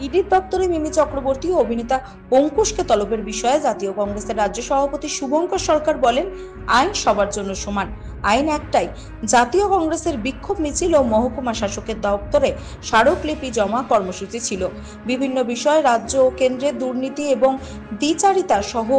ইডির দপ্তরে মিমি চক্রবর্তী ও অভিনেতা অঙ্কুশকে তলবের বিষয়ে জাতীয় কংগ্রেসের রাজ্য সভাপতি শুভঙ্কর সরকার বলেন, আইন সবার জন্য সমান, আইন একটাই। জাতীয় কংগ্রেসের বিক্ষোভ মিছিল ও মহকুমা শাসকের দপ্তরে স্মারকলিপি জমা কর্মসূচি ছিল। বিভিন্ন বিষয়ে রাজ্য ও কেন্দ্রের দুর্নীতি এবং দ্বিচারিতা সহ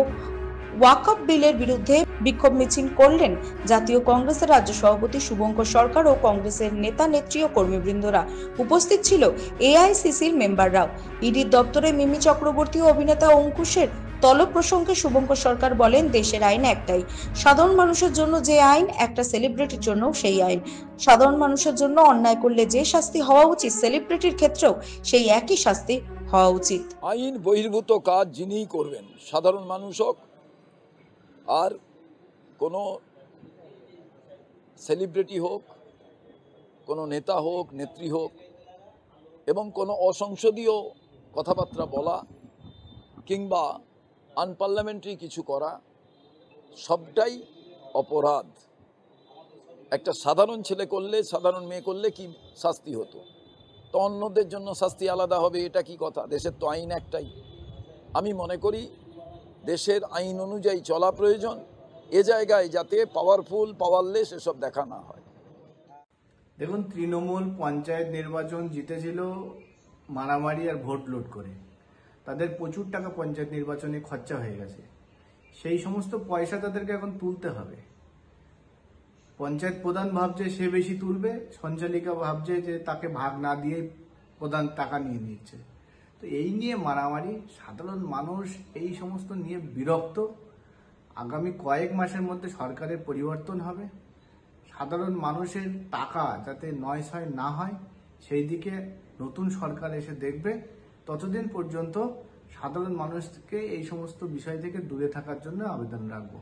ওয়াকফ বিলের বিরুদ্ধে বিক্ষোভ মিছিল করলেন জাতীয় কংগ্রেসের রাজ্য সভাপতি শুভঙ্কর সরকার ও কংগ্রেসের নেতা নেত্রী ও কর্মীবৃন্দরা। উপস্থিত ছিল এআইসিসির মেম্বাররাও। ইডির দপ্তরে মিমি চক্রবর্তী ও অভিনেতা অঙ্কুশের তলব প্রসঙ্গে শুভঙ্কর সরকার বলেন, দেশের আইন একটাই। সাধারণ মানুষের জন্য যে আইন, একটা সেলিব্রিটির জন্য সেই আইন। সাধারণ মানুষের জন্য অন্যায় করলে যে শাস্তি হওয়া উচিত, সেলিব্রিটির ক্ষেত্রেও সেই একই শাস্তি হওয়া উচিত। আইন বহির্ভূত কাজ যিনিই করবেন, সাধারণ মানুষ হোক আর কোনো সেলিব্রিটি হোক, কোনো নেতা হোক, নেত্রী হোক, এবং কোনো অসংসদীয় কথাবার্তা বলা কিংবা আনপার্লামেন্টারি কিছু করা, সবটাই অপরাধ। একটা সাধারণ ছেলে করলে, সাধারণ মেয়ে করলে কি শাস্তি হতো, তো অন্যদের জন্য শাস্তি আলাদা হবে, এটা কি কথা? দেশের তো আইন একটাই। আমি মনে করি দেশের আইন অনুযায়ী চলা প্রয়োজন। এ জায়গায় যাতে পাওয়ারফুল পাওয়ারলেস এসব দেখা না হয়। দেখুন, তৃণমূল পঞ্চায়েত নির্বাচন জিতেছিল মারামারি আর ভোট লুট করে। তাদের প্রচুর টাকা পঞ্চায়েত নির্বাচনে খরচা হয়ে গেছে। সেই সমস্ত পয়সা তাদেরকে এখন তুলতে হবে। পঞ্চায়েত প্রধান ভাবছে সে বেশি তুলবে, সঞ্চালিকা ভাবছে যে তাকে ভাগ না দিয়ে প্রধান টাকা নিয়ে নিচ্ছে। তো এই নিয়ে মারামারি, সাধারণ মানুষ এই সমস্ত নিয়ে বিরক্ত। আগামী কয়েক মাসের মধ্যে সরকারের পরিবর্তন হবে। সাধারণ মানুষের টাকা যাতে নয়ছয় না হয় সেই দিকে নতুন সরকার এসে দেখবে। ততদিন পর্যন্ত সাধারণ মানুষকে এই সমস্ত বিষয় থেকে দূরে থাকার জন্য আবেদন রাখবো।